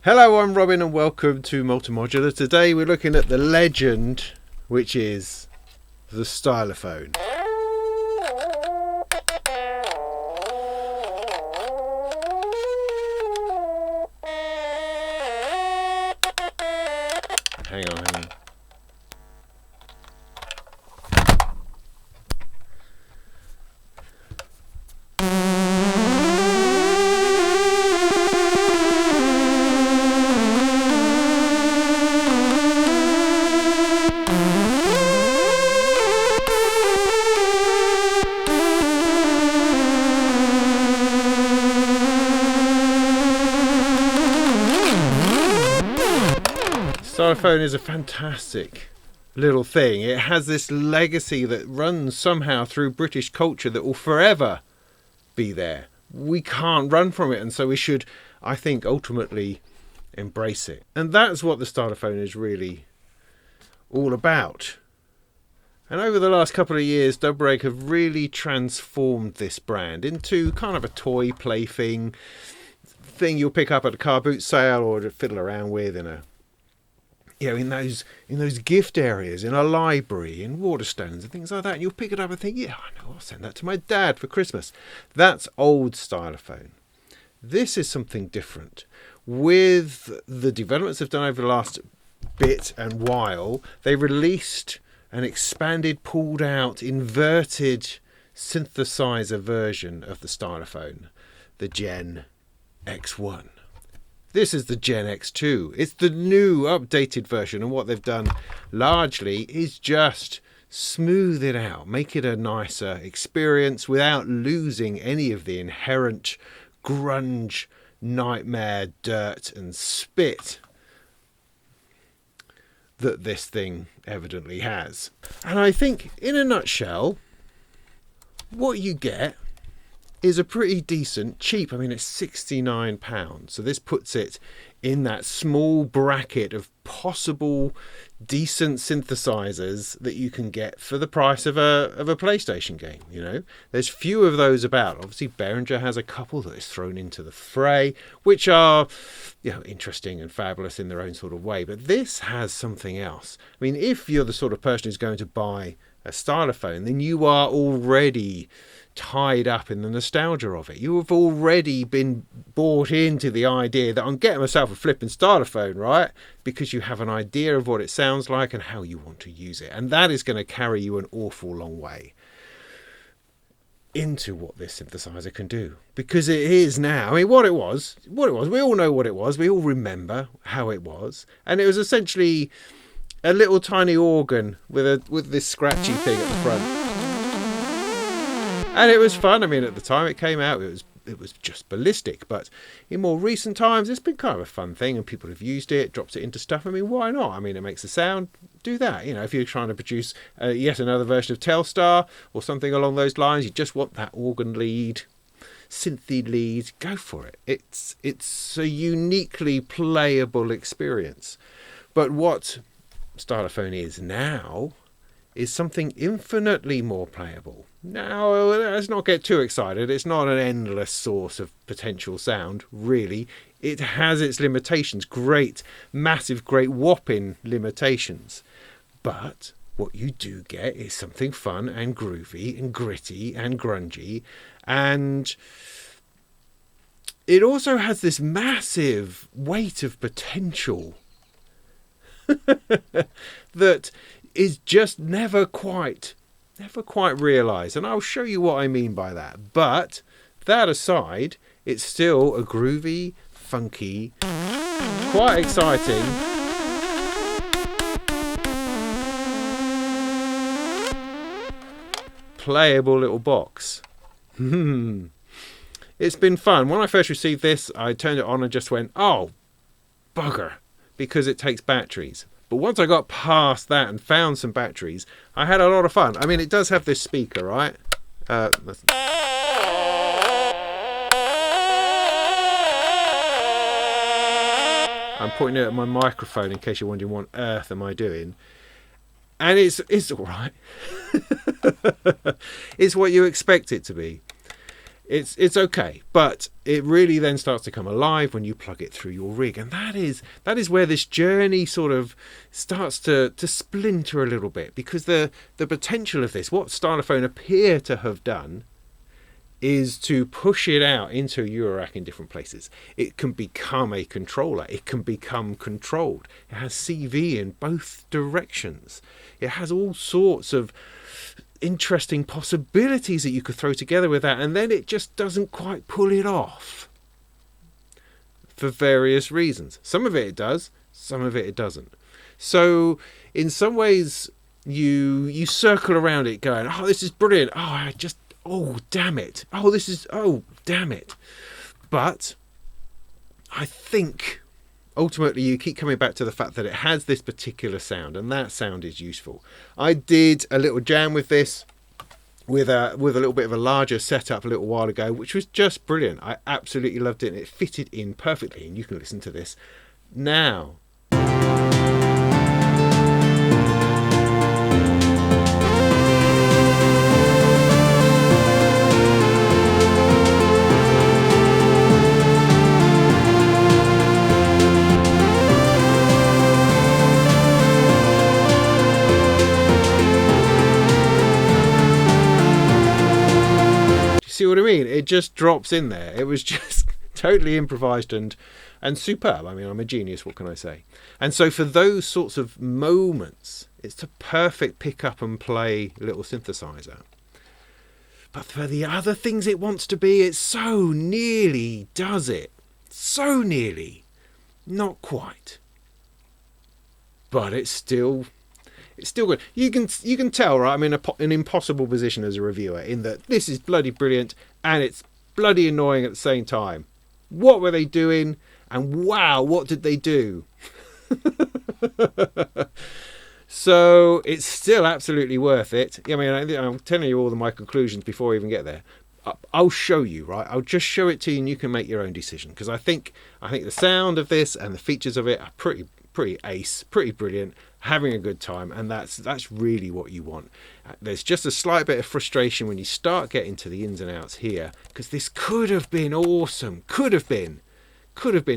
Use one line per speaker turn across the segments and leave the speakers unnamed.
Hello, I'm Robin and welcome to Modular. Today we're looking at the legend, which is the Stylophone. Hang on. Stylophone is a fantastic little thing. It has this legacy that runs somehow through British culture that will forever be there. We can't run from it, and so we should, I think, ultimately embrace it. And that's what the Stylophone is really all about. And over the last couple of years, Dubreg have really transformed this brand into kind of a toy plaything thing you'll pick up at a car boot sale or fiddle around with in those gift areas, in a library, in Waterstones and things like that. And you'll pick it up and think, yeah, I know, I'll send that to my dad for Christmas. That's old Stylophone. This is something different. With the developments they've done over the last bit and while, they released an expanded, pulled out, inverted synthesizer version of the Stylophone, the Gen X-1. This is the Gen X-2. It's the new updated version, and what they've done largely is just smooth it out, make it a nicer experience without losing any of the inherent grunge, nightmare, dirt and spit that this thing evidently has. And I think, in a nutshell, what you get is a pretty decent, cheap, it's £69. So this puts it in that small bracket of possible decent synthesizers that you can get for the price of a PlayStation game. There's few of those about. Obviously Behringer has a couple that is thrown into the fray, which are interesting and fabulous in their own sort of way, but this has something else. If you're the sort of person who's going to buy a Stylophone, then you are already tied up in the nostalgia of it. You have already been bought into the idea that I'm getting myself a flipping Stylophone, right? Because you have an idea of what it sounds like and how you want to use it. And that is going to carry you an awful long way into what this synthesizer can do. Because it is now, what it was, we all know what it was. We all remember how it was. And it was essentially a little tiny organ with this scratchy thing at the front. And it was fun. At the time it came out, it was just ballistic. But in more recent times, it's been kind of a fun thing, and people have used it, dropped it into stuff. Why not? It makes a sound. Do that. If you're trying to produce yet another version of Telstar or something along those lines, you just want that organ lead, synthy lead. Go for it. It's a uniquely playable experience. But what Stylophone is now is something infinitely more playable. Now, let's not get too excited. It's not an endless source of potential sound, really. It has its limitations, great whopping limitations. But what you do get is something fun and groovy and gritty and grungy. And it also has this massive weight of potential that is just never quite realised. And I'll show you what I mean by that. But that aside, it's still a groovy, funky, quite exciting, playable little box. It's been fun. When I first received this, I turned it on and just went, oh, bugger, because it takes batteries. But once I got past that and found some batteries, I had a lot of fun. It does have this speaker, right? I'm pointing it at my microphone in case you're wondering what on earth am I doing. And it's all right. It's what you expect it to be. It's okay, but it really then starts to come alive when you plug it through your rig, and that is where this journey sort of starts to splinter a little bit, because the potential of this, what Stylophone appear to have done, is to push it out into a Eurorack in different places. It can become a controller. It can become controlled. It has CV in both directions. It has all sorts of interesting possibilities that you could throw together with that, and then it just doesn't quite pull it off for various reasons. Some of it does, some of it doesn't. So in some ways you circle around it going, oh, this is brilliant, oh damn it, oh damn it. But I think ultimately you keep coming back to the fact that it has this particular sound, and that sound is useful. I did a little jam with this with a little bit of a larger setup a little while ago, which was just brilliant. I absolutely loved it, and it fitted in perfectly, and you can listen to this now. See what I mean? It just drops in there. It was just totally improvised and superb. I mean, I'm a genius, what can I say? And so for those sorts of moments, it's a perfect pick up and play little synthesizer. But for the other things it wants to be, it so nearly does it. So nearly. Not quite. But it's still good. You can tell, right? I'm in an impossible position as a reviewer, in that this is bloody brilliant and it's bloody annoying at the same time. What were they doing? And wow, what did they do? So it's still absolutely worth it. I mean, I'm telling you all my conclusions before I even get there. I'll show you, right? I'll just show it to you and you can make your own decision, because I think the sound of this and the features of it are pretty ace, pretty brilliant, having a good time, and that's really what you want. There's just a slight bit of frustration when you start getting to the ins and outs here, because this could have been awesome, could have been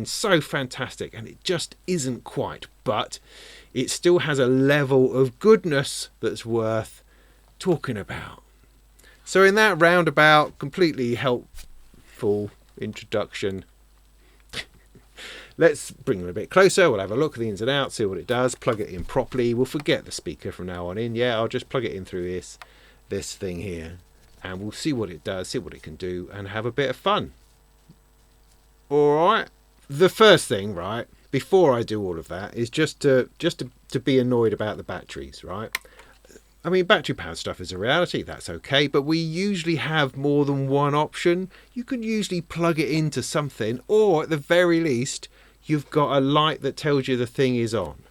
so fantastic, and it just isn't quite. But it still has a level of goodness that's worth talking about. So in that roundabout, completely helpful introduction, let's bring them a bit closer. We'll have a look at the ins and outs, see what it does, plug it in properly. We'll forget the speaker from now on in. Yeah, I'll just plug it in through this thing here, and we'll see what it does, see what it can do, and have a bit of fun. All right. The first thing, right, before I do all of that, is just to be annoyed about the batteries, right? I mean, battery powered stuff is a reality, that's okay, but we usually have more than one option. You can usually plug it into something, or at the very least, you've got a light that tells you the thing is on.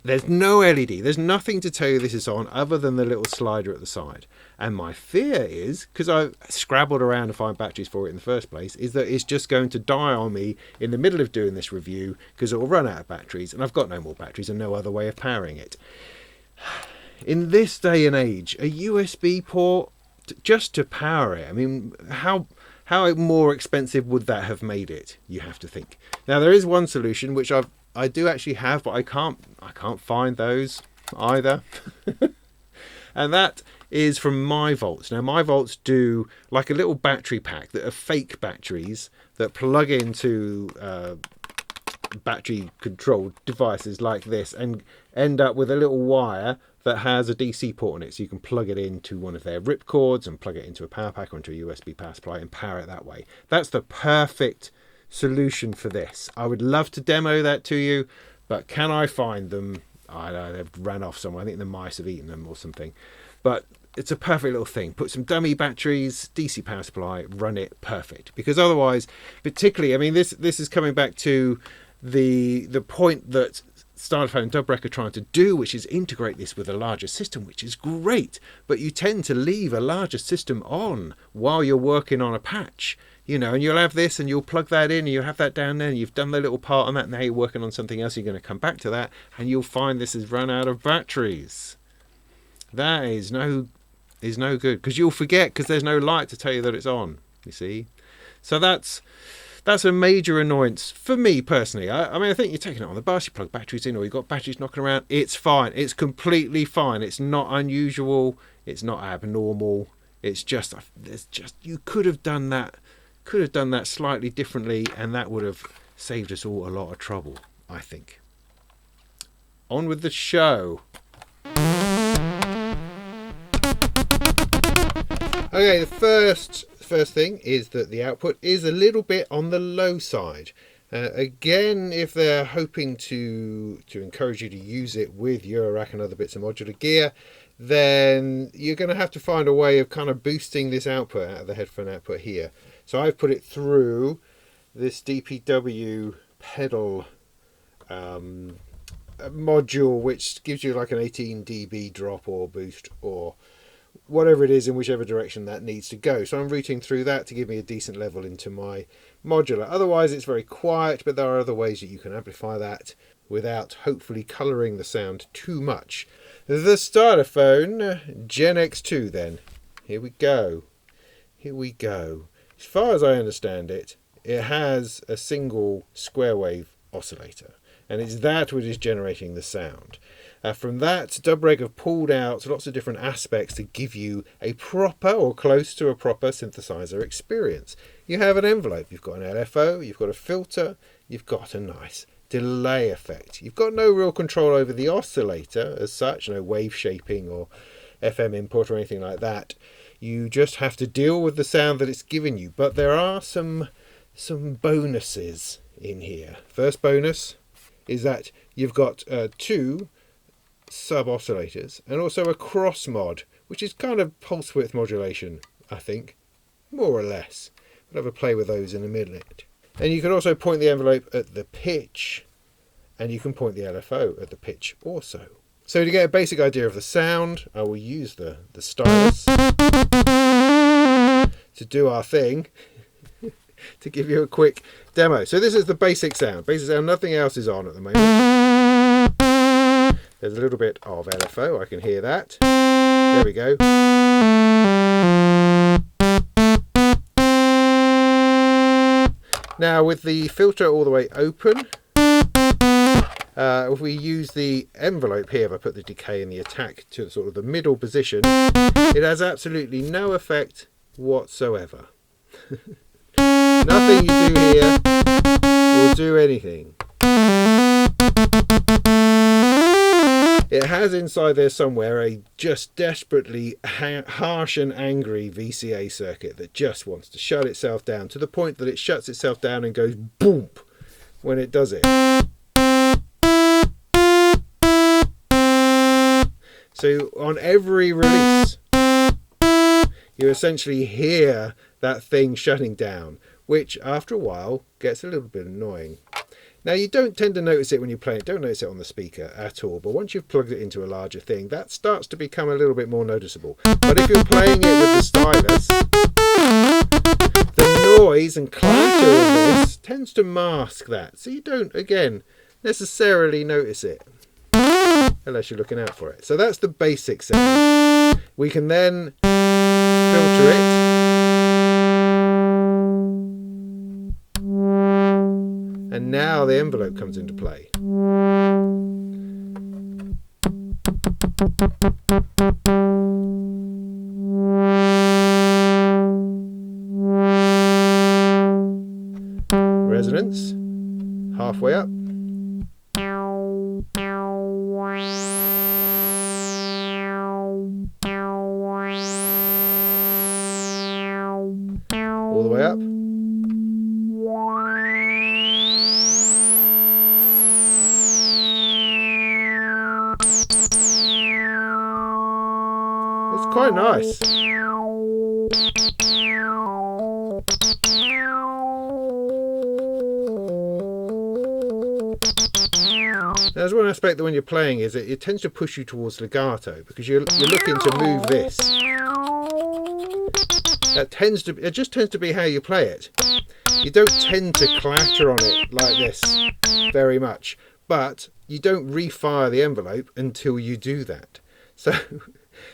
There's no LED, there's nothing to tell you this is on other than the little slider at the side. And my fear is, because I've scrabbled around to find batteries for it in the first place, is that it's just going to die on me in the middle of doing this review, because it will run out of batteries, and I've got no more batteries and no other way of powering it. In this day and age, a USB port just to power it, I mean, how more expensive would that have made it, you have to think. Now there is one solution which I do actually have, but I can't find those either. And that is from MyVolts. Now MyVolts do like a little battery pack that are fake batteries that plug into battery controlled devices like this and end up with a little wire that has a DC port on it, so you can plug it into one of their rip cords and plug it into a power pack or into a USB power supply and power it that way. That's the perfect solution for this. I would love to demo that to you, but can I find them? I don't know, they've ran off somewhere. I think the mice have eaten them or something. But it's a perfect little thing. Put some dummy batteries, DC power supply, run it, perfect. Because otherwise, particularly, I mean, this is coming back to the point that Stylophone and Dubrek are trying to do, which is integrate this with a larger system, which is great, but you tend to leave a larger system on while you're working on a patch, you know, and you'll have this and you'll plug that in and you'll have that down there and you've done the little part on that, and now you're working on something else, you're going to come back to that and you'll find this has run out of batteries. That is no is no good, because you'll forget, because there's no light to tell you that it's on, you see. So that's a major annoyance for me personally. I mean, I think you're taking it on the bus, you plug batteries in, or you've got batteries knocking around, it's fine. It's completely fine. It's not unusual. It's not abnormal. It's just, you could have done that slightly differently, and that would have saved us all a lot of trouble, I think. On with the show. Okay, the first thing is that the output is a little bit on the low side. Again, if they're hoping to encourage you to use it with Eurorack and other bits of modular gear, then you're going to have to find a way of kind of boosting this output out of the headphone output here. So I've put it through this DPW pedal module, which gives you like an 18 dB drop or boost or whatever it is in whichever direction that needs to go. So I'm routing through that to give me a decent level into my modular. Otherwise it's very quiet, but there are other ways that you can amplify that without hopefully colouring the sound too much. The Stylophone Gen X-2 then. Here we go. As far as I understand it, it has a single square wave oscillator, and it's that which is generating the sound. From that, Dubreg have pulled out lots of different aspects to give you a proper or close to a proper synthesizer experience. You have an envelope, you've got an LFO, you've got a filter, you've got a nice delay effect. You've got no real control over the oscillator as such, no wave shaping or FM input or anything like that. You just have to deal with the sound that it's giving you. But there are some bonuses in here. First bonus is that you've got two sub oscillators and also a CrossMod, which is kind of pulse width modulation, I think, more or less. We'll have a play with those in a minute. And you can also point the envelope at the pitch, and you can point the LFO at the pitch also. So to get a basic idea of the sound, I will use the stylus to do our thing, to give you a quick demo. So this is the basic sound. Nothing else is on at the moment. There's a little bit of LFO, I can hear that. There we go. Now with the filter all the way open, if we use the envelope here, if I put the decay and the attack to sort of the middle position, it has absolutely no effect whatsoever. Nothing you do here will do anything. It has inside there somewhere a just desperately harsh and angry VCA circuit that just wants to shut itself down to the point that it shuts itself down and goes boom when it does it. So on every release, you essentially hear that thing shutting down, which after a while gets a little bit annoying. Now you don't tend to notice it when you play it, don't notice it on the speaker at all, but once you've plugged it into a larger thing, that starts to become a little bit more noticeable. But if you're playing it with the stylus, the noise and clatter of this tends to mask that, so you don't, again, necessarily notice it, unless you're looking out for it. So that's the basic sound. We can then filter it. And now the envelope comes into play. Resonance, halfway up. All the way up. It's quite nice. There's one aspect that when you're playing is it tends to push you towards legato because you're looking to move this. It just tends to be how you play it. You don't tend to clatter on it like this very much, but you don't refire the envelope until you do that.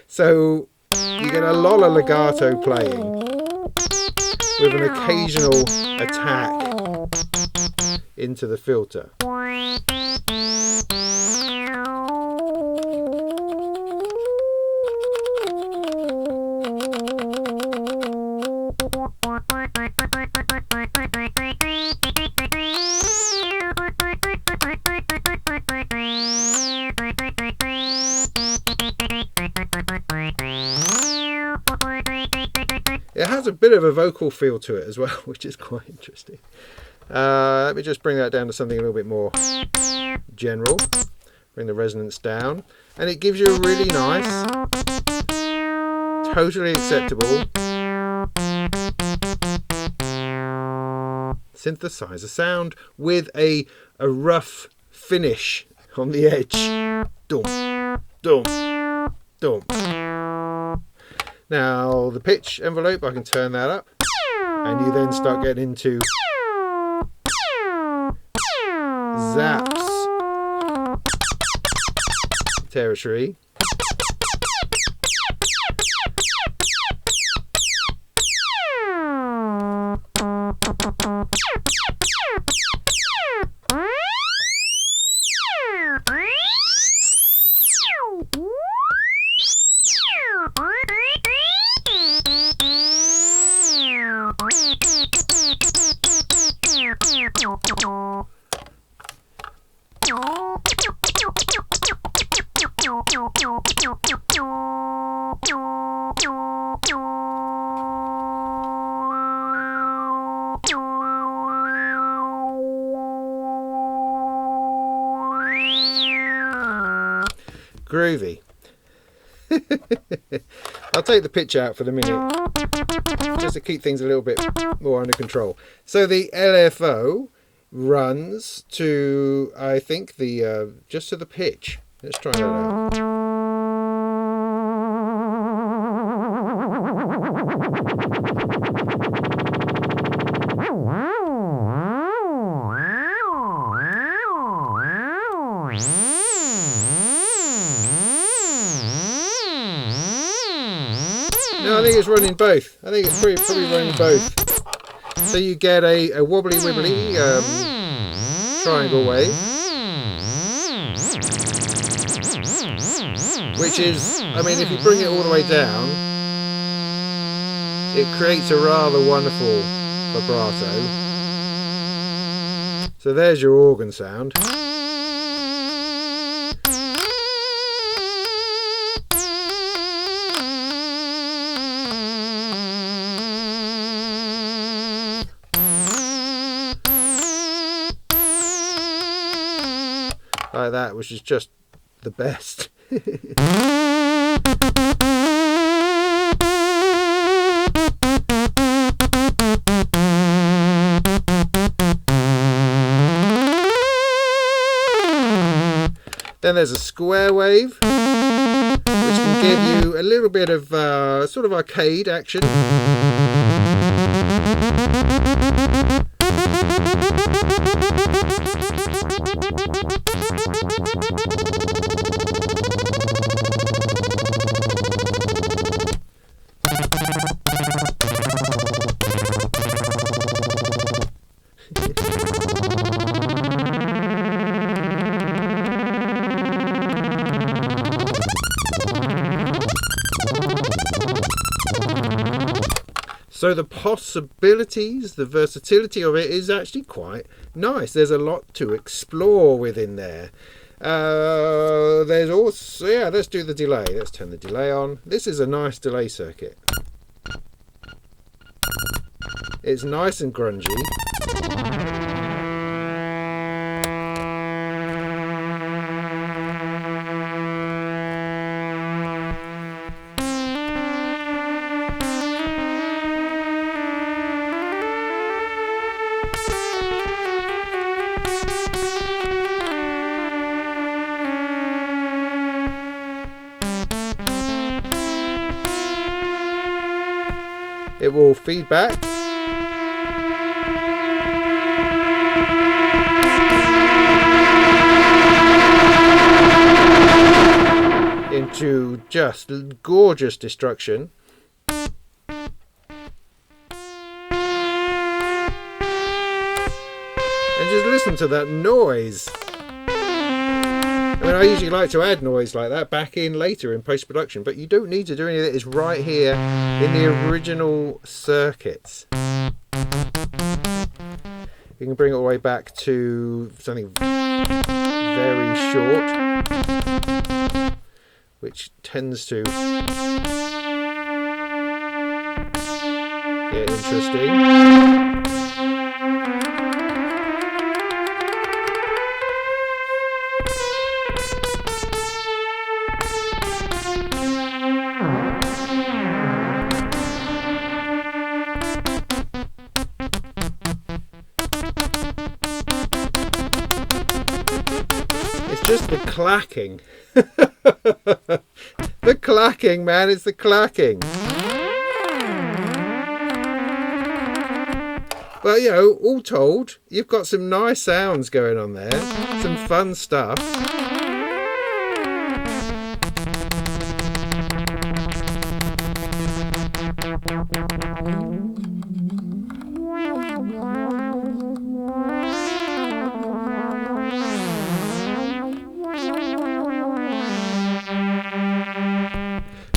So You get a lot of legato playing with an occasional attack into the filter. It has a bit of a vocal feel to it as well, which is quite interesting. Let me just bring that down to something a little bit more general. Bring the resonance down. And it gives you a really nice, totally acceptable synthesizer sound with a rough finish on the edge. Dum, dum, dum. Now the pitch envelope, I can turn that up, and you then start getting into zaps territory. Groovy. I'll take the pitch out for the minute just to keep things a little bit more under control. So the LFO runs to, I think, the just to the pitch. Let's try that out. No, I think it's running both. I think it's probably running both. So you get a wobbly wibbly triangle wave, which is, I mean, if you bring it all the way down, it creates a rather wonderful vibrato. So there's your organ sound. Like that, which is just the best. Then there's a square wave, which can give you a little bit of sort of arcade action. So the possibilities, the versatility of it is actually quite nice. There's a lot to explore within there. There's also, yeah, let's do the delay. Let's turn the delay on. This is a nice delay circuit. It's nice and grungy. It will feed back. to just gorgeous destruction. And just listen to that noise. I mean, I usually like to add noise like that back in later in post-production, but you don't need to do any of it. It's right here in the original circuits. You can bring it all the way back to something very short, which tends to get interesting. Just the clacking. The clacking, man, it's the clacking. But you know, all told, you've got some nice sounds going on there, some fun stuff.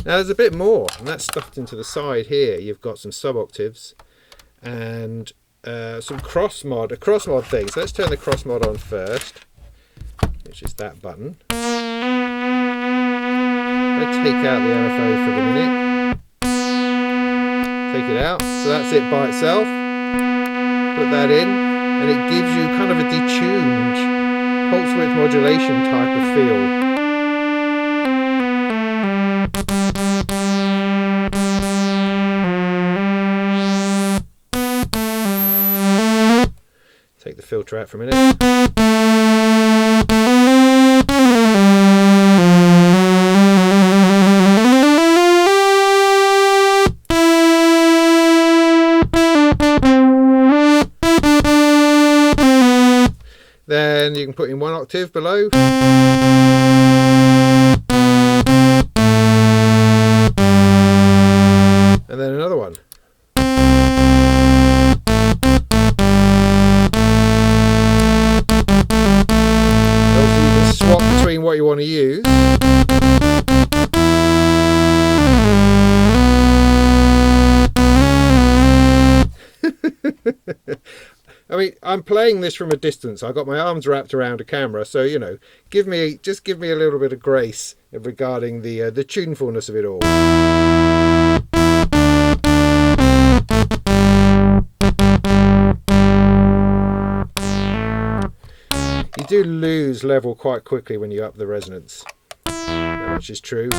Now there's a bit more, and that's stuffed into the side here. You've got some sub-octaves and some CrossMod, a CrossMod thing. So let's turn the CrossMod on first, which is that button. Let's take out the LFO for the minute. Take it out. So that's it by itself. Put that in, and it gives you kind of a detuned pulse width modulation type of feel. Take the filter out for a minute. Then you can put in 1 octave below. And then another one. Between what you want to use. I mean, I'm playing this from a distance. I've got my arms wrapped around a camera, so you know, just give me a little bit of grace regarding the tunefulness of it all. You do lose level quite quickly when you up the resonance. That much is true.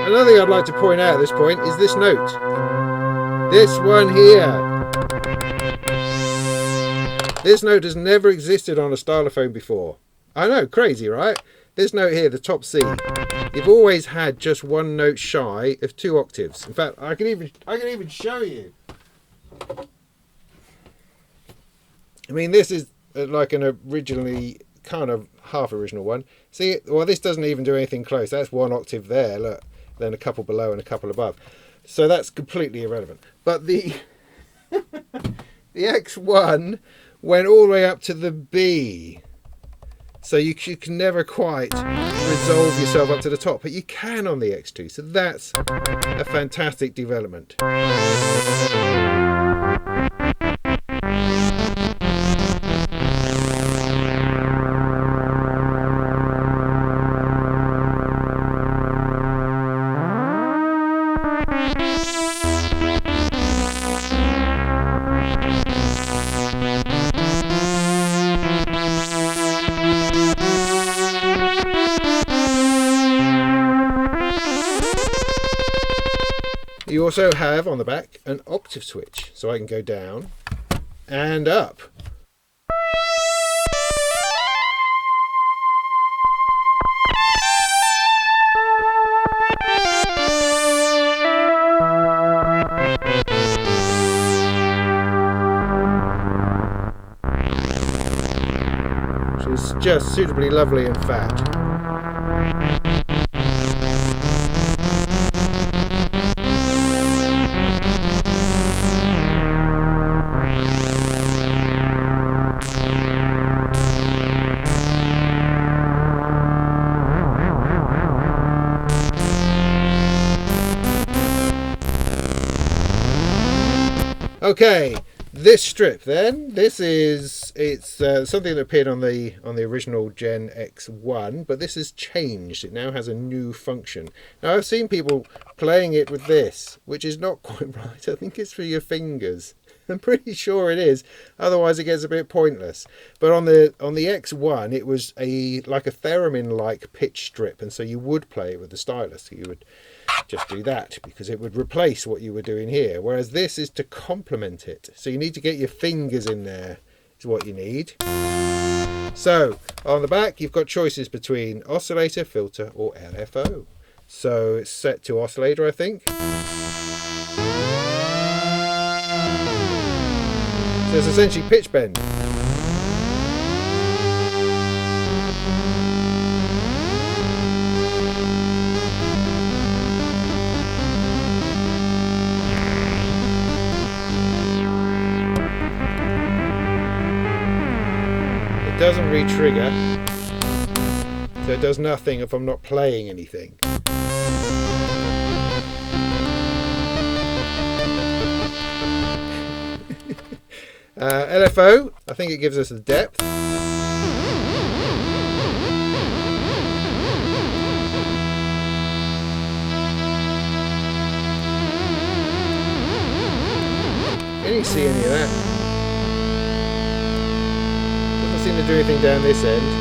Another thing I'd like to point out at this point is this note. This one here. This note has never existed on a stylophone before. I know, crazy, right? This note here, the top C. You've always had just one note shy of 2 octaves. In fact, I can even show you. I mean, this is like an originally kind of half original one. See, well, this doesn't even do anything close. That's 1 octave there, look. Then a couple below and a couple above. So that's completely irrelevant. But the the X1 went all the way up to the B. So you can never quite resolve yourself up to the top, but you can on the X2. So that's a fantastic development. You also have on the back an octave switch, so I can go down and up. Which is just suitably lovely and fat. Okay, this strip then, it's something that appeared on the original Gen X-1, but this has changed. It now has a new function. Now I've seen people playing it with this, which is not quite right. I think it's for your fingers. I'm pretty sure it is, otherwise it gets a bit pointless. But on the X1 it was like a theremin-like pitch strip, and so you would play it with the stylus. You would just do that because it would replace what you were doing here, whereas this is to complement it. So you need to get your fingers in there, is what you need. So on the back you've got choices between oscillator, filter or LFO. So it's set to oscillator, I think. So it's essentially pitch bend. It doesn't re-trigger, so it does nothing if I'm not playing anything. LFO, I think it gives us the depth. Can you see any of that? Doesn't seem to do anything down this end.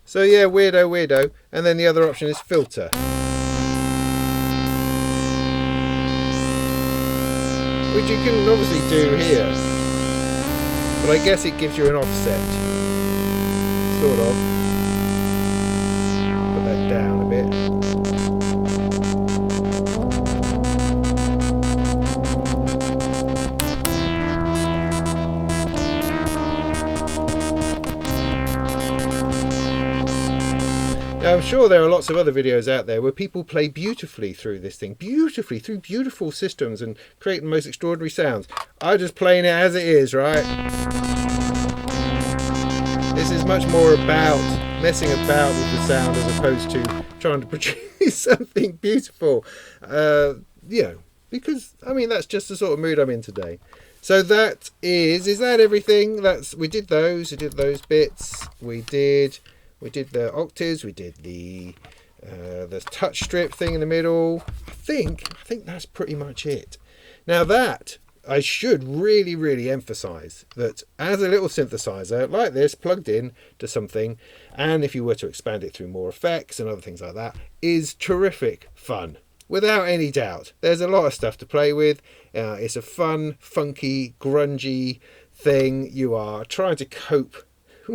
So yeah, weirdo. And then the other option is filter, which you can obviously do here, but I guess it gives you an offset, sort of. Put that down a bit. Now, I'm sure there are lots of other videos out there where people play beautifully through this thing, through beautiful systems and create the most extraordinary sounds. I'm just playing it as it is, right? This is much more about messing about with the sound as opposed to trying to produce something beautiful. Because, I mean, that's just the sort of mood I'm in today. So that is that everything? We did those bits. We did the octaves, we did the Touchstrip thing in the middle. I think that's pretty much it. Now that, I should really emphasize that as a little synthesizer like this plugged in to something, and if you were to expand it through more effects and other things like that, is terrific fun. Without any doubt. There's a lot of stuff to play with. It's a fun, funky, grungy thing. You are trying to cope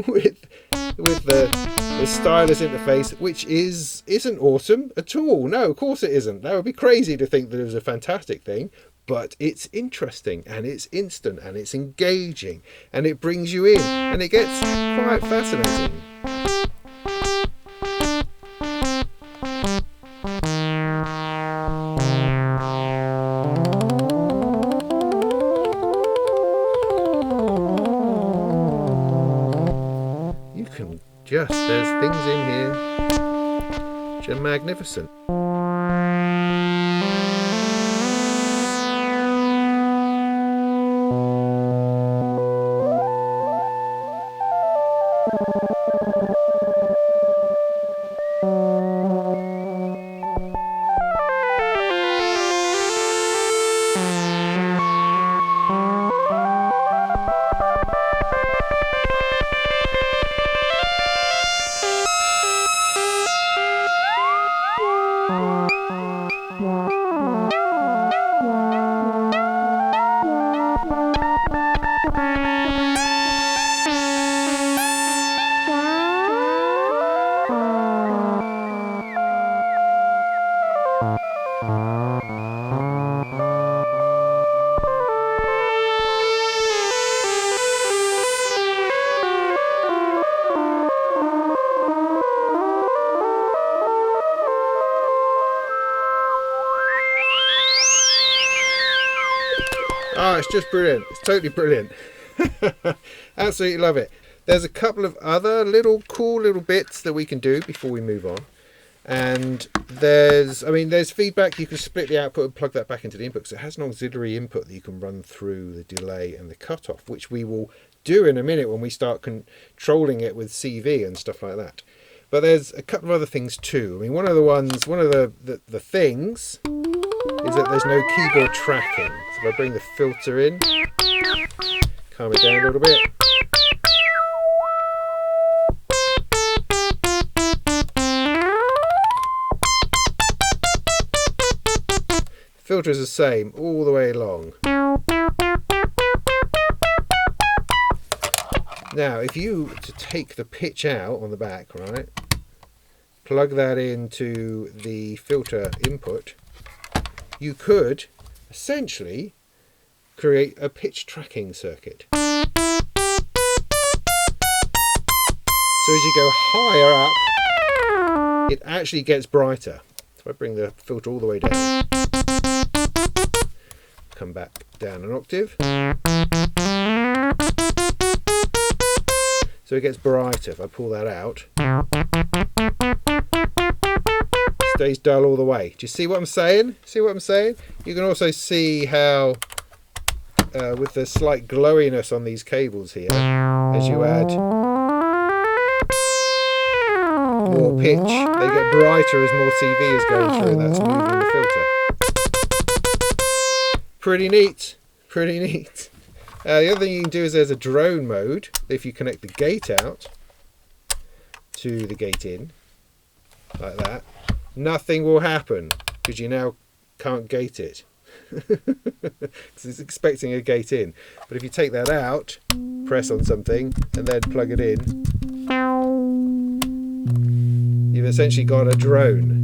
with the stylus interface, which isn't awesome at all. No, of course it isn't. That would be crazy to think that it was a fantastic thing, but it's interesting and it's instant and it's engaging and it brings you in and it gets quite fascinating. There's things in here which are magnificent. it's just brilliant. It's totally brilliant. Absolutely love it. There's a couple of other cool little bits that we can do before we move on. And there's feedback. You can split the output and plug that back into the input. So it has an auxiliary input that you can run through the delay and the cutoff, which we will do in a minute when we start controlling it with CV and stuff like that. But there's a couple of other things too. I mean, one of the things is that there's no keyboard tracking. So if I bring the filter in, calm it down a little bit. Filter is the same all the way along. Now, if you were to take the pitch out on the back, right, plug that into the filter input, you could essentially create a pitch tracking circuit. So as you go higher up, it actually gets brighter. So I bring the filter all the way down. Come back down an octave. So it gets brighter. If I pull that out, stays dull all the way. Do you see what I'm saying? See what I'm saying? You can also see how with the slight glowiness on these cables here, as you add more pitch, they get brighter as more CV is going through, and that's moving the filter. Pretty neat, pretty neat. The other thing you can do is there's a drone mode. If you connect the gate out to the gate in, like that, nothing will happen because you now can't gate it. Because it's expecting a gate in. But if you take that out, press on something, and then plug it in, you've essentially got a drone.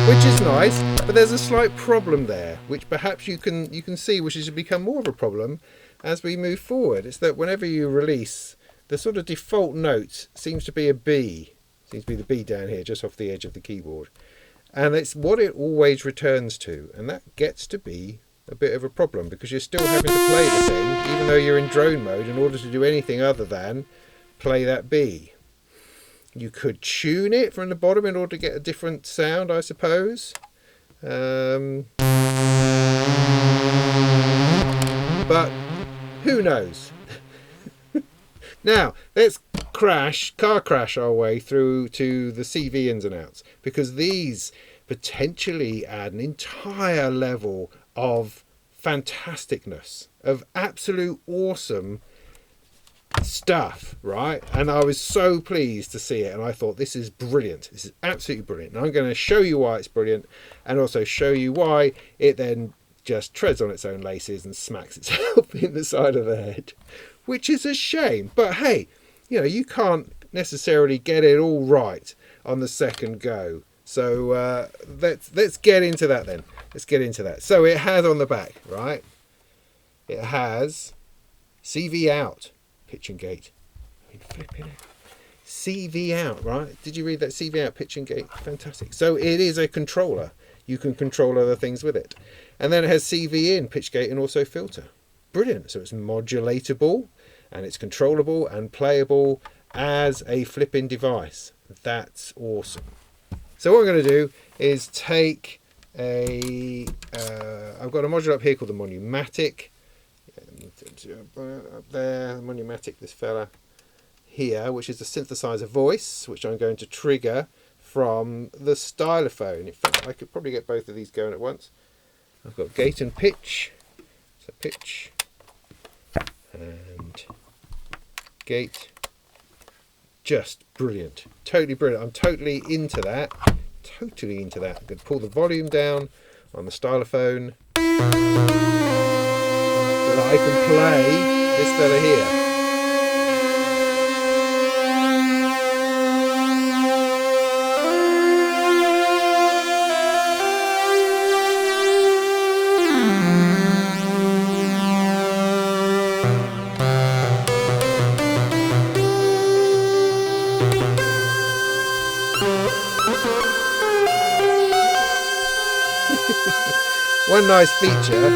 Which is nice, but there's a slight problem there, which perhaps you can see, which has become more of a problem as we move forward. It's that whenever you release, the sort of default note seems to be a B. Seems to be the B down here, just off the edge of the keyboard. And it's what it always returns to, and that gets to be a bit of a problem, because you're still having to play the thing, even though you're in drone mode, in order to do anything other than play that B. You could tune it from the bottom in order to get a different sound, I suppose. But who knows? Now, let's car crash our way through to the CV ins and outs, because these potentially add an entire level of fantasticness, of absolute awesome stuff, right? And I was so pleased to see it, and I thought, this is brilliant. This is absolutely brilliant. And I'm going to show you why it's brilliant, and also show you why it then just treads on its own laces and smacks itself in the side of the head, which is a shame. But hey, you know, you can't necessarily get it all right on the second go. So let's get into that then. Let's get into that. So it has on the back, right? It has CV out. Pitch and gate. I mean, flipping it. CV out, right? Did you read that? CV out, pitch and gate. Fantastic. So it is a controller. You can control other things with it. And then it has CV in, pitch, gate, and also filter. Brilliant. So it's modulatable, and it's controllable and playable as a flipping device. That's awesome. So what I'm going to do is take a... I've got a module up here called the Monumatic. Up there, Monumatic, this fella here, which is the synthesizer voice, which I'm going to trigger from the Stylophone. In fact, I could probably get both of these going at once. I've got gate and pitch, so pitch and gate, just brilliant. Totally brilliant. I'm totally into that. Totally into that. I'm going to pull the volume down on the stylophone so that I can play this fella here. One nice feature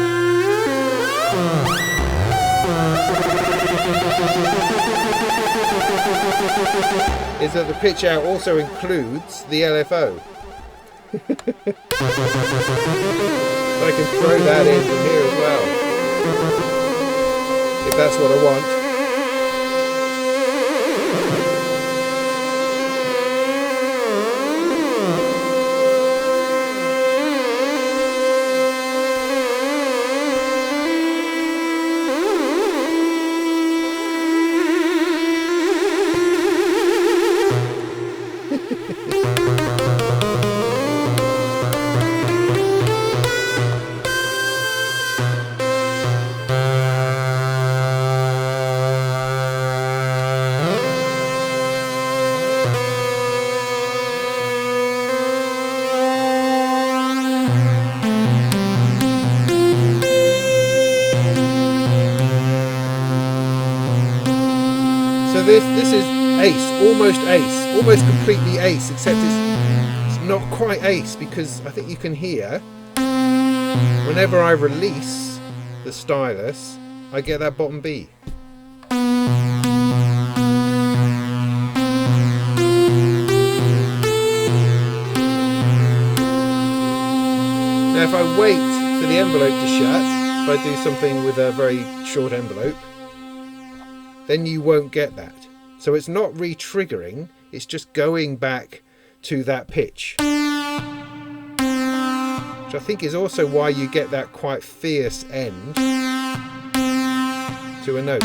is that the pitch out also includes the LFO. So I can throw that in from here as well, if that's what I want. So this is ace, almost completely ace, except it's not quite ace, because I think you can hear whenever I release the stylus, I get that bottom B. Now if I wait for the envelope to shut, if I do something with a very short envelope, then you won't get that. So it's not re-triggering, it's just going back to that pitch. Which I think is also why you get that quite fierce end to a note.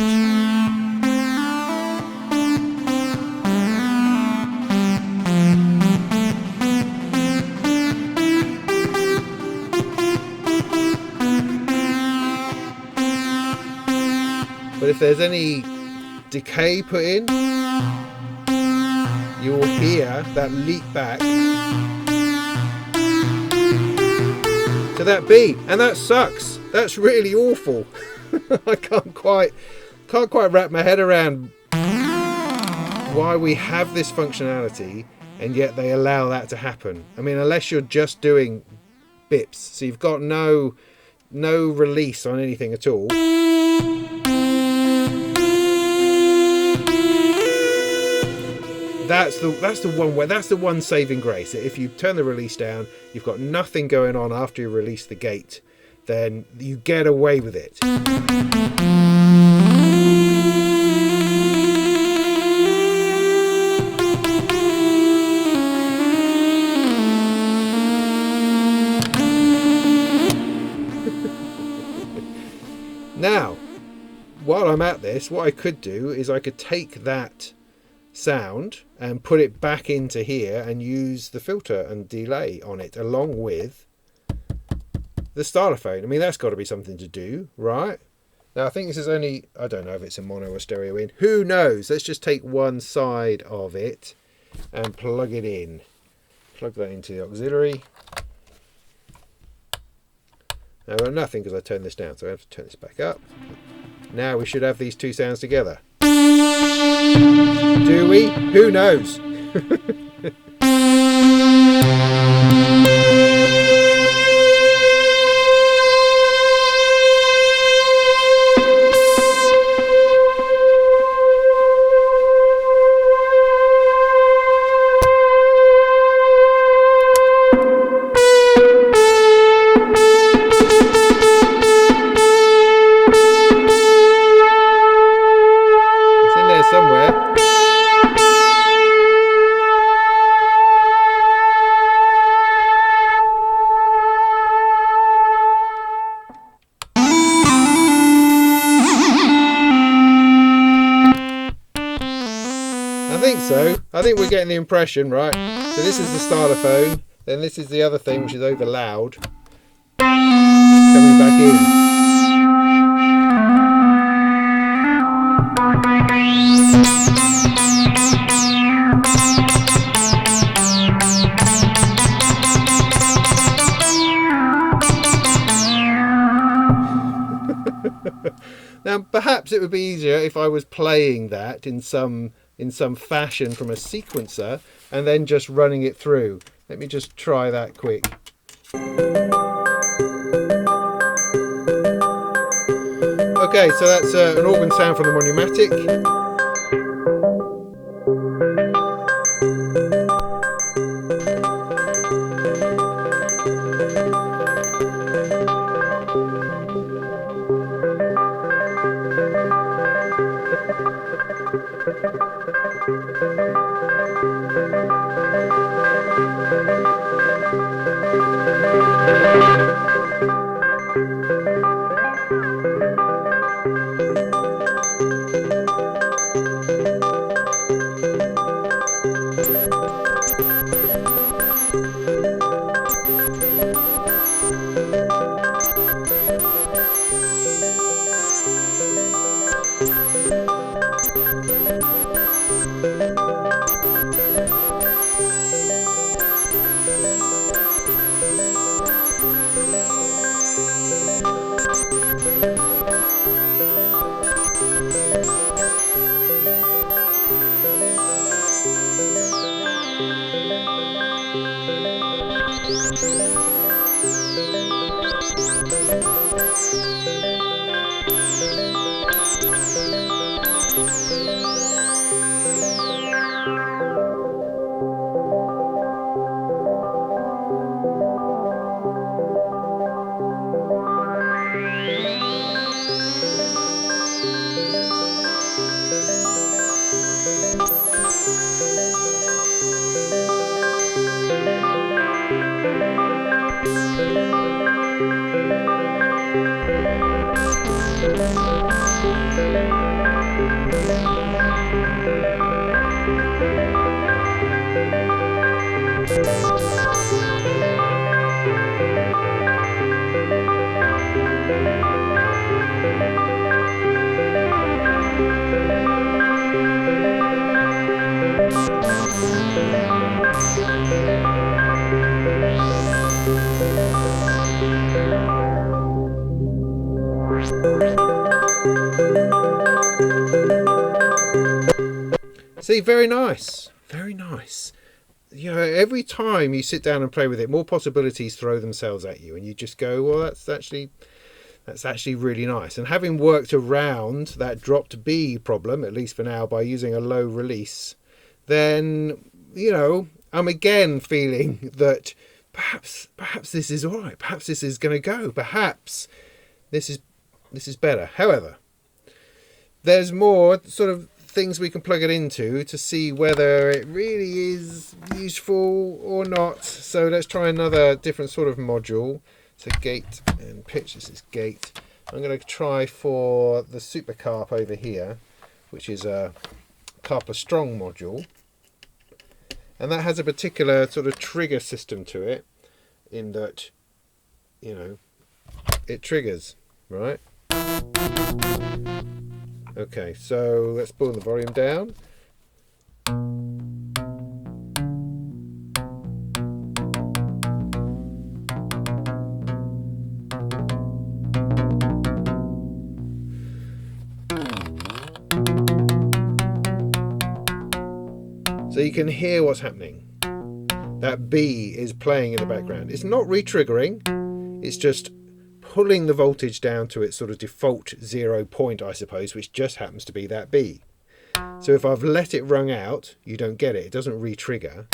But if there's any decay put in, you will hear that leap back to that B, and that sucks. That's really awful. I can't quite wrap my head around why we have this functionality and yet they allow that to happen. I mean, unless you're just doing bips, so you've got no release on anything at all. That's the one saving grace. If you turn the release down, you've got nothing going on after you release the gate, then you get away with it. Now, while I'm at this, what I could do is I could take that sound and put it back into here and use the filter and delay on it along with the stylophone. I mean, that's got to be something to do, right? Now I think this is only, I don't know if it's a mono or stereo in, who knows. Let's just take one side of it and plug it in. Plug that into the auxiliary. Now I've got nothing because I turned this down, so I have to turn this back up. Now we should have these two sounds together. Do we? Who knows? think we're getting the impression, right? So this is the stylophone, then this is the other thing, which is over loud, coming back in. Now, perhaps it would be easier if I was playing that in some fashion from a sequencer and then just running it through. Let me just try that quick. Okay, so that's an organ sound from the Monumatic. See, very nice, very nice. You know, every time you sit down and play with it, more possibilities throw themselves at you, and you just go, well, that's actually really nice. And having worked around that dropped B problem, at least for now, by using a low release, then, you know, I'm again feeling that perhaps this is all right. Perhaps this is going to go. Perhaps this is better. However, there's more sort of things we can plug it into to see whether it really is useful or not. So let's try another different sort of module. So gate and pitch. This is gate. I'm going to try for the Super Carp over here, which is a Carper Strong module, and that has a particular sort of trigger system to it, in that, you know, it triggers, right? Okay, so let's pull the volume down. So you can hear what's happening. That B is playing in the background. It's not re-triggering, it's just pulling the voltage down to its sort of default 0 point, I suppose, which just happens to be that B. So if I've let it rung out, you don't get it. It doesn't re-trigger.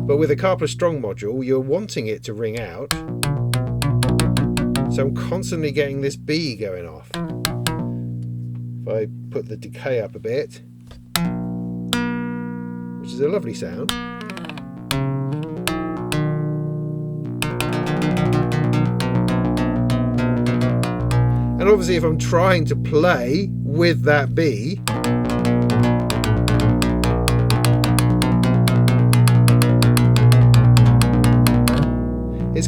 But with a Carper Strong module, you're wanting it to ring out. So I'm constantly getting this B going off. If I put the decay up a bit, which is a lovely sound. And obviously if I'm trying to play with that B,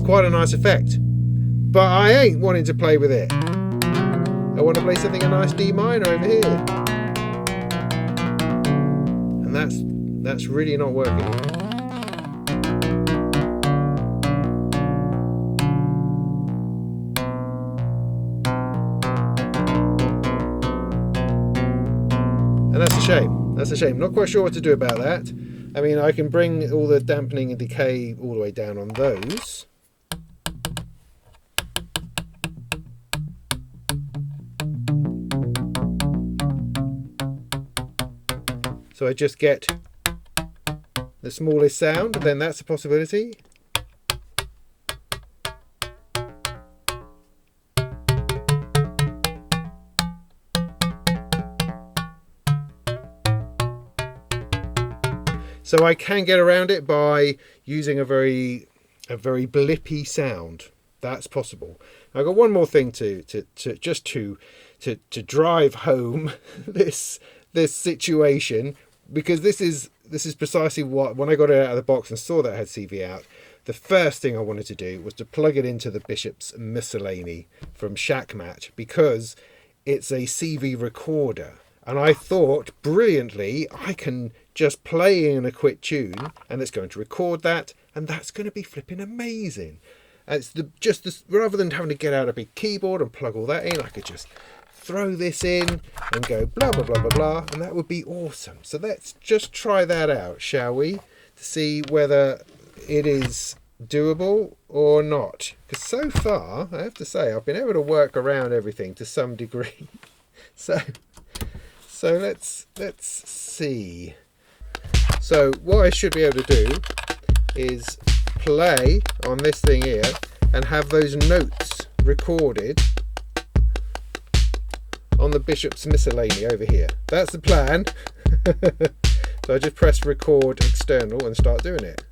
quite a nice effect. But I ain't wanting to play with it. I want to play something a nice D minor over here. And that's really not working. And that's a shame. That's a shame. Not quite sure what to do about that. I mean, I can bring all the dampening and decay all the way down on those. So I just get the smallest sound, then that's a possibility. So I can get around it by using a very blippy sound. That's possible. I've got one more thing to drive home this situation, because this is precisely what, when I got it out of the box and saw that it had CV out, the first thing I wanted to do was to plug it into the Bishop's Miscellany from Shackmat, because it's a CV recorder. And I thought, brilliantly, I can just play in a quick tune and it's going to record that, and that's going to be flipping amazing. And it's rather than having to get out a big keyboard and plug all that in, I could just throw this in and go blah, blah, blah, blah, blah, and that would be awesome. So let's just try that out, shall we? To see whether it is doable or not. Because so far, I have to say, I've been able to work around everything to some degree. So let's see. So what I should be able to do is play on this thing here and have those notes recorded on the Bishop's Miscellany over here. That's the plan. So I just press record external and start doing it.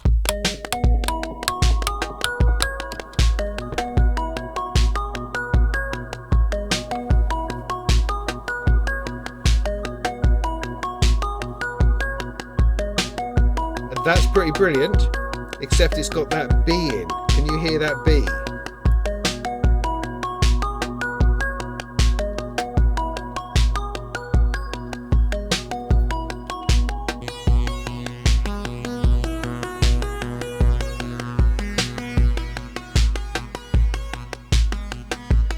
That's pretty brilliant, except it's got that B in. Can you hear that B?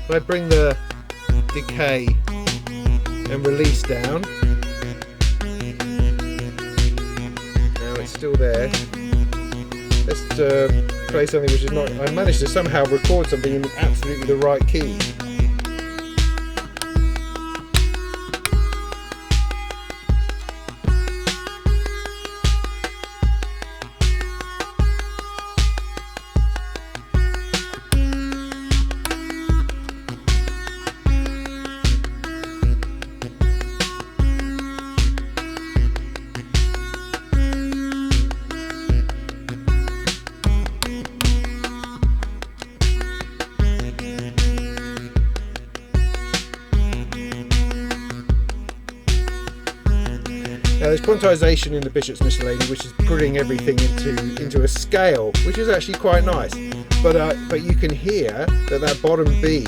If I bring the decay and release down, still there. Let's play something which is not. I managed to somehow record something in absolutely the right key. Now there's quantization in the Bishop's Miscellany, which is putting everything into a scale, which is actually quite nice. But you can hear that bottom B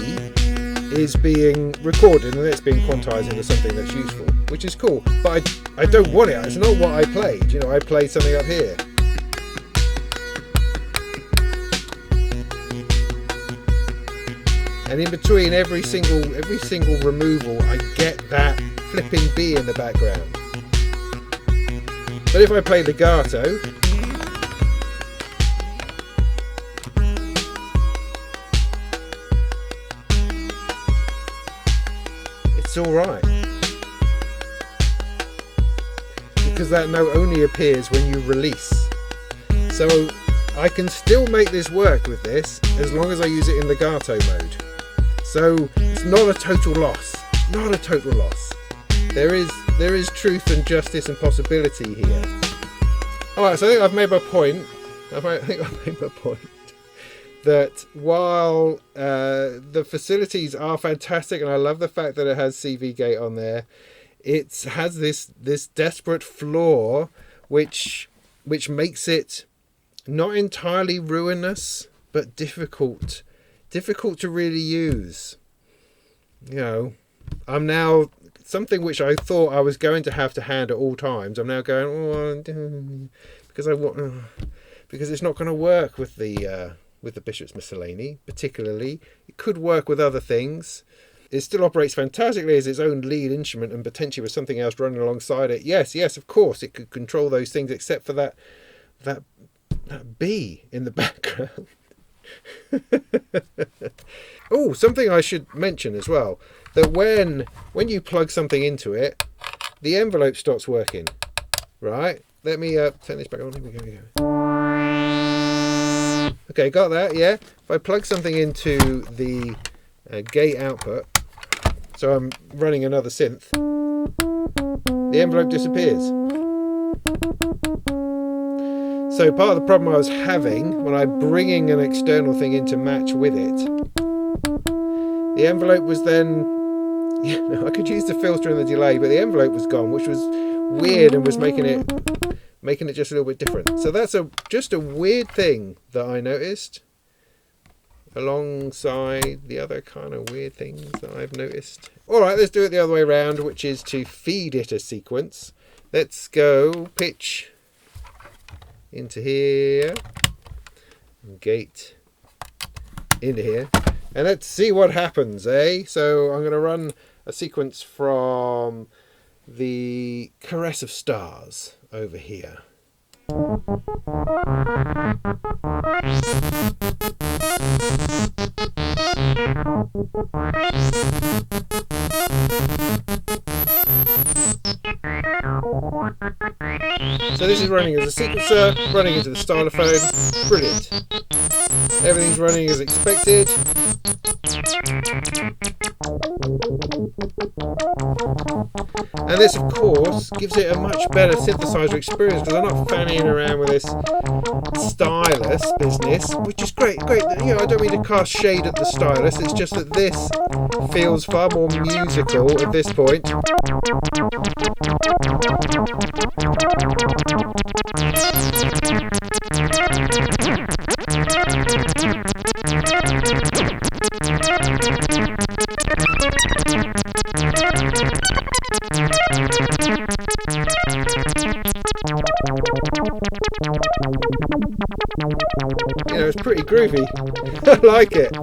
is being recorded and it's being quantized into something that's useful, which is cool. But I don't want it. It's not what I played. You know, I played something up here. And in between every single removal, I get that flipping B in the background. But if I play legato, it's all right, because that note only appears when you release. So I can still make this work with this as long as I use it in legato mode. So it's not a total loss. Not a total loss. There is truth and justice and possibility here. Alright, so I think I've made my point. That while the facilities are fantastic, and I love the fact that it has CV gate on there, it has this desperate flaw which makes it not entirely ruinous, but difficult to really use. You know, I'm now, something which I thought I was going to have to hand at all times, I'm now going, because it's not going to work with the Bishop's Miscellany, particularly. It could work with other things. It still operates fantastically as its own lead instrument and potentially with something else running alongside it. Yes, of course, it could control those things, except for that B in the background. Oh, something I should mention as well, that when you plug something into it, the envelope stops working. Right? Let me turn this back on. Here we go. Okay, got that, yeah? If I plug something into the gate output, so I'm running another synth, the envelope disappears. So part of the problem I was having when I'm bringing an external thing in to match with it, the envelope was then, I could use the filter and the delay, but the envelope was gone, which was weird and was making it just a little bit different. So that's just a weird thing that I noticed, alongside the other kind of weird things that I've noticed. Alright, let's do it the other way around, which is to feed it a sequence. Let's go pitch into here, gate into here, and let's see what happens, eh? So I'm going to run a sequence from the Caress of Stars over here. So this is running as a sequencer, running into the stylophone. Brilliant. Everything's running as expected. And this, of course, gives it a much better synthesizer experience, because I'm not fanning around with this stylus business, which is great. You know, I don't mean to cast shade at the stylus. It's just that this feels far more musical at this point. You know, it's pretty groovy. I like it.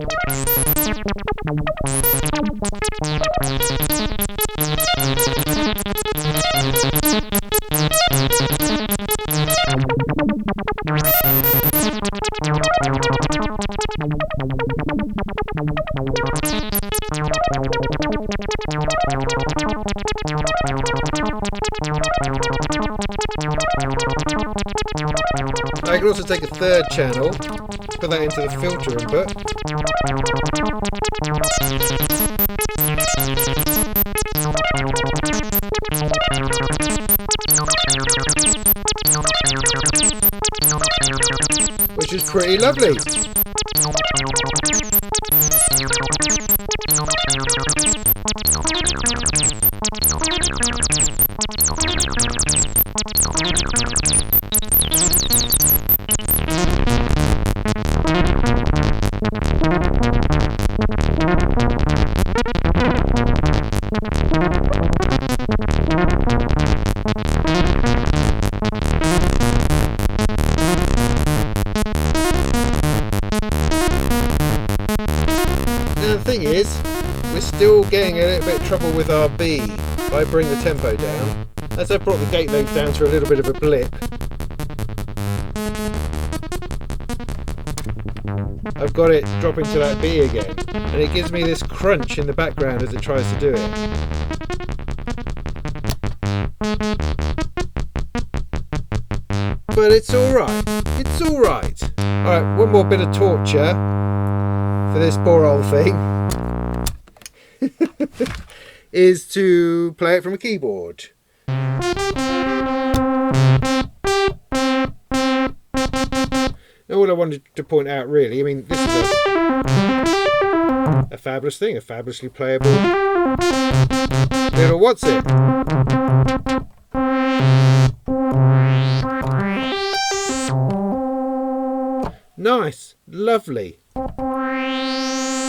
I can also take a third channel, put that into the filter input. Which is pretty lovely. The thing is, we're still getting a little bit of trouble with our B if I bring the tempo down. As I brought the gate length down to a little bit of a blip, I've got it drop into that B again, and it gives me this crunch in the background as it tries to do it. But it's alright, it's alright. Alright, one more bit of torture for this poor old thing is to play it from a keyboard. Now, all I wanted to point out really, I mean, this is a fabulous thing, a fabulously playable little what's it. Nice, lovely. But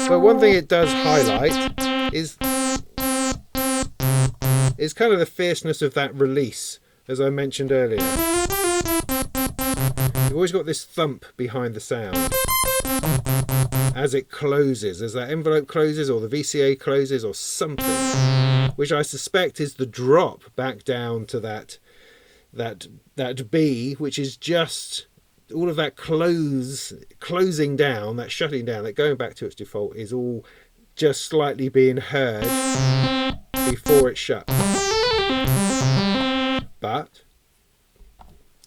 one thing it does highlight is kind of the fierceness of that release, as I mentioned earlier. You've always got this thump behind the sound as it closes, as that envelope closes or the VCA closes or something, which I suspect is the drop back down to that B, which is just all of that closing down, that shutting down, that going back to its default is all just slightly being heard before it shuts. But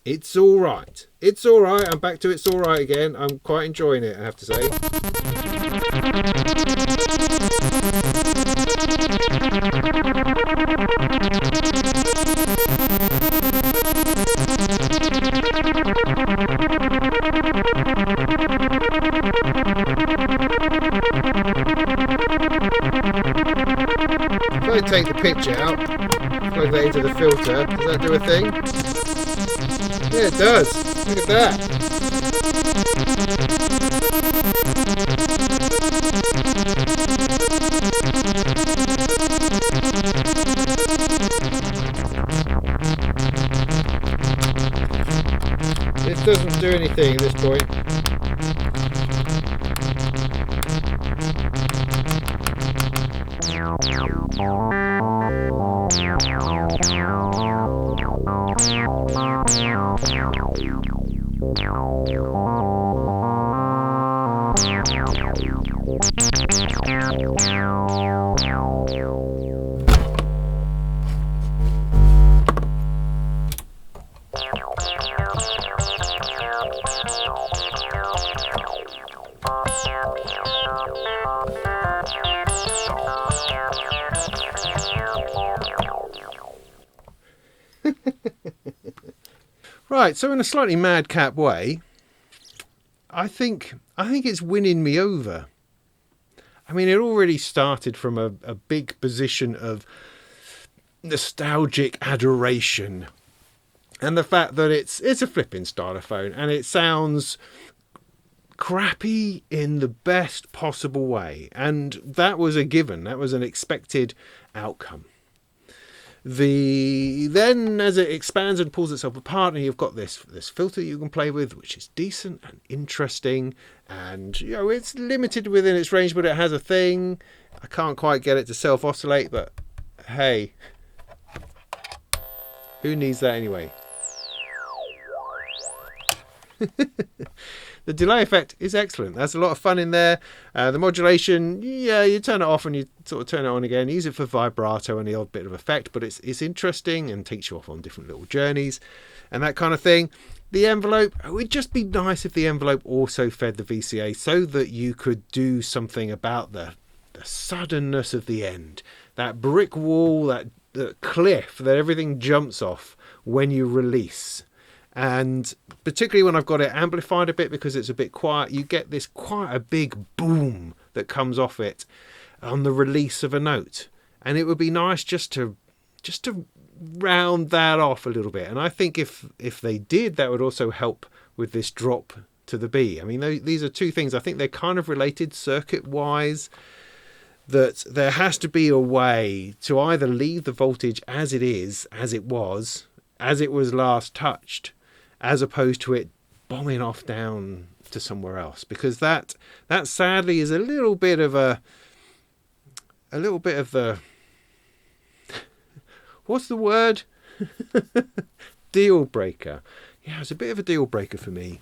it's all right. It's all right. I'm back to it's all right again. I'm quite enjoying it, I have to say. If I take the picture out, plug that into the filter, does that do a thing? Yeah, it does. Look at that. This doesn't do anything at this point. Right, so in a slightly madcap way, I think it's winning me over. I mean, it already started from a big position of nostalgic adoration, and the fact that it's a flipping stylophone and it sounds crappy in the best possible way, and that was a given. That was an expected outcome. Then as it expands and pulls itself apart, and you've got this filter you can play with, which is decent and interesting, and you know it's limited within its range, but it has a thing. I can't quite get it to self-oscillate, but hey, who needs that anyway? The delay effect is excellent. There's a lot of fun in there. The modulation, yeah, you turn it off and you sort of turn it on again. Use it for vibrato and the odd bit of effect, but it's interesting and takes you off on different little journeys and that kind of thing. The envelope, it would just be nice if the envelope also fed the VCA so that you could do something about the suddenness of the end. That brick wall, that cliff that everything jumps off when you release. And particularly when I've got it amplified a bit because it's a bit quiet, you get this quite a big boom that comes off it on the release of a note. And it would be nice just to round that off a little bit. And I think if they did, that would also help with this drop to the B. I mean, these are two things. I think they're kind of related circuit-wise, that there has to be a way to either leave the voltage as it is, as it was last touched, as opposed to it bombing off down to somewhere else, because that sadly is a little bit of the what's the word? Deal breaker. Yeah, it's a bit of a deal breaker for me,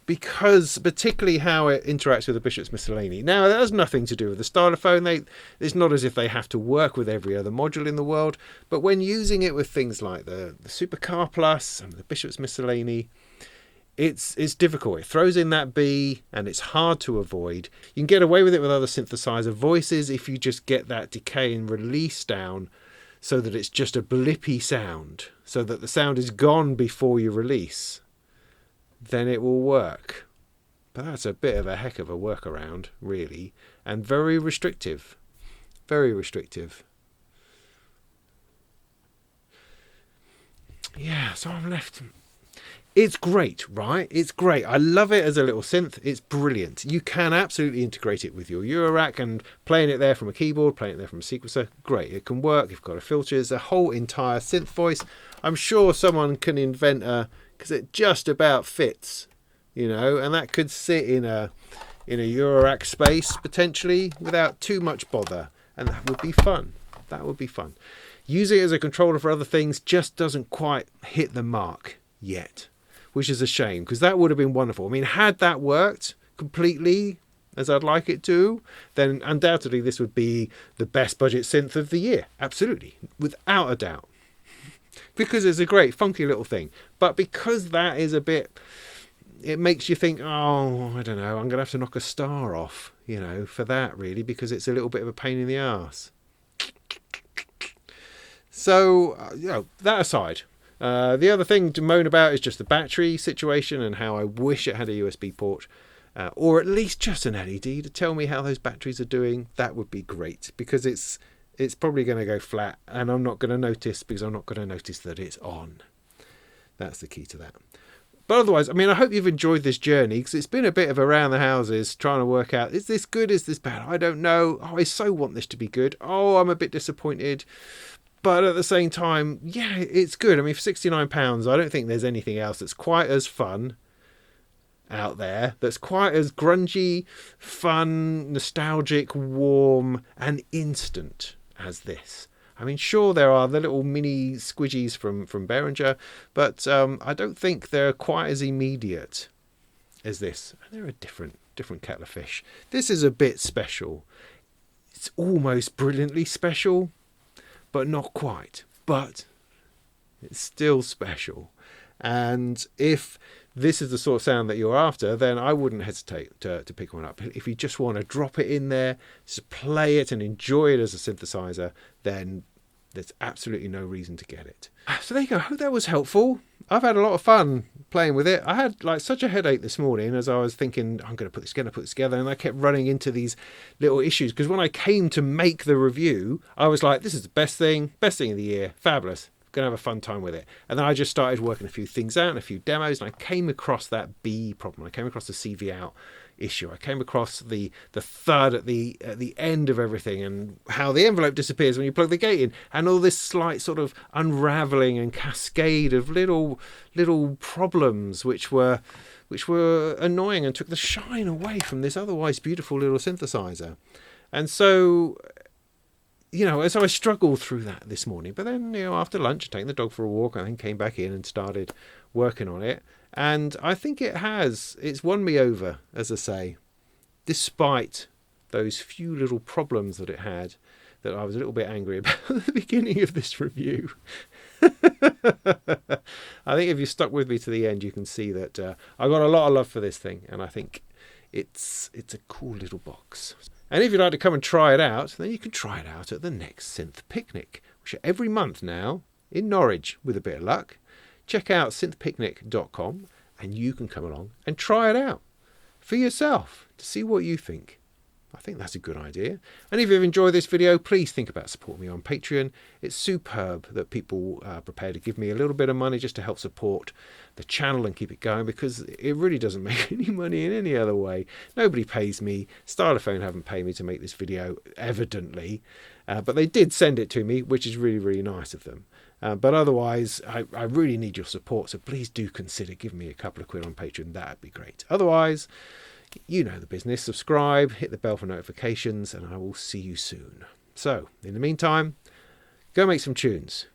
because particularly how it interacts with the Bishop's Miscellany. Now, that has nothing to do with the stylophone. It's not as if they have to work with every other module in the world, but when using it with things like the Supercar Plus and the Bishop's Miscellany, it's difficult. It throws in that B and it's hard to avoid. You can get away with it with other synthesizer voices if you just get that decay and release down so that it's just a blippy sound, so that the sound is gone before you release. Then it will work. But that's a bit of a heck of a workaround, really, and very restrictive. Very restrictive. Yeah, so I'm left It's great, right? It's great. I love it as a little synth. It's brilliant. You can absolutely integrate it with your Eurorack, and playing it there from a keyboard, playing it there from a sequencer, great. It can work. You've got a filter. It's a whole entire synth voice. I'm sure someone can invent because it just about fits, you know, and that could sit in a Eurorack space potentially without too much bother, and that would be fun. That would be fun. Using it as a controller for other things just doesn't quite hit the mark yet, which is a shame, because that would have been wonderful. I mean, had that worked completely as I'd like it to, then undoubtedly this would be the best budget synth of the year. Absolutely, without a doubt. Because it's a great, funky little thing. But because that is a bit, it makes you think, oh, I don't know, I'm going to have to knock a star off, you know, for that really, because it's a little bit of a pain in the arse. So, you know, that aside, the other thing to moan about is just the battery situation and how I wish it had a USB port, or at least just an LED to tell me how those batteries are doing. That would be great, because it's probably going to go flat, and I'm not going to notice, because I'm not going to notice that it's on. That's the key to that. But otherwise, I mean, I hope you've enjoyed this journey, because it's been a bit of around the houses trying to work out, is this good, is this bad? I don't know. Oh, I so want this to be good. Oh, I'm a bit disappointed. But at the same time, yeah, it's good. I mean, for £69, I don't think there's anything else that's quite as fun out there, that's quite as grungy, fun, nostalgic, warm, and instant as this. I mean, sure, there are the little mini squidgies from Behringer, but I don't think they're quite as immediate as this. They're a different kettle of fish. This is a bit special. It's almost brilliantly special, but not quite. But it's still special. And if this is the sort of sound that you're after, then I wouldn't hesitate to pick one up. If you just want to drop it in there, just play it and enjoy it as a synthesizer, then there's absolutely no reason to get it. So there you go. I hope that was helpful. I've had a lot of fun playing with it. I had like such a headache this morning as I was thinking, I'm going to put this together, and I kept running into these little issues, because when I came to make the review, I was like, this is the best thing of the year, fabulous, going to have a fun time with it. And then I just started working a few things out and a few demos, and I came across that B problem. I came across the CV out issue. I came across the thud at the end of everything, and how the envelope disappears when you plug the gate in, and all this slight sort of unraveling and cascade of little problems which were annoying and took the shine away from this otherwise beautiful little synthesizer. And so, you know, as I struggled through that this morning, but then, you know, after lunch, taking the dog for a walk, I then came back in and started working on it. And I think it's won me over, as I say, despite those few little problems that it had that I was a little bit angry about at the beginning of this review. I think if you stuck with me to the end, you can see that I got a lot of love for this thing, and I think it's a cool little box. And if you'd like to come and try it out, then you can try it out at the next Synth Picnic, which are every month now in Norwich, with a bit of luck. Check out synthpicnic.com, and you can come along and try it out for yourself to see what you think. I think that's a good idea. And if you've enjoyed this video, please think about supporting me on Patreon. It's superb that people are prepared to give me a little bit of money just to help support the channel and keep it going, because it really doesn't make any money in any other way. Nobody pays me. Stylophone haven't paid me to make this video, evidently. But they did send it to me, which is really, really nice of them. But otherwise, I really need your support, so please do consider giving me a couple of quid on Patreon. That'd be great. Otherwise, you know the business. Subscribe, hit the bell for notifications, and I will see you soon. So, in the meantime, go make some tunes.